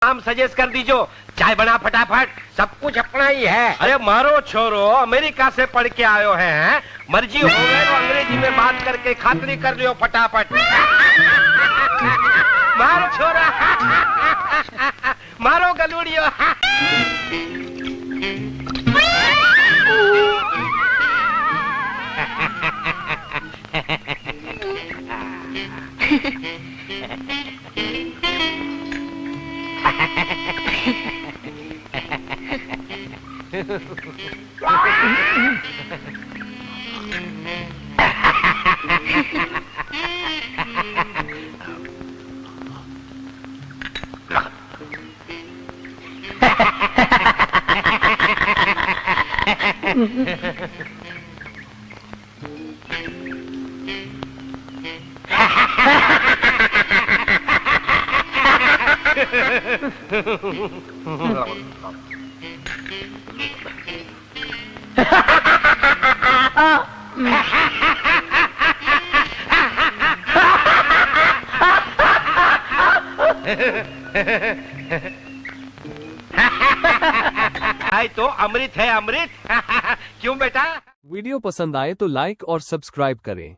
नाम सजेस्ट कर दीजो, चाय बना फटाफट। सब कुछ अपना ही है। अरे मारो छोरो, अमेरिका से पढ़ के आयो है, मर्जी हो गए तो अंग्रेजी में बात करके खातरी कर लियो फटाफट। मारो छोरा, मारो गलूड़ियो। तो अमृत है अमृत। क्यों बेटा? वीडियो पसंद आए तो लाइक और सब्सक्राइब करें।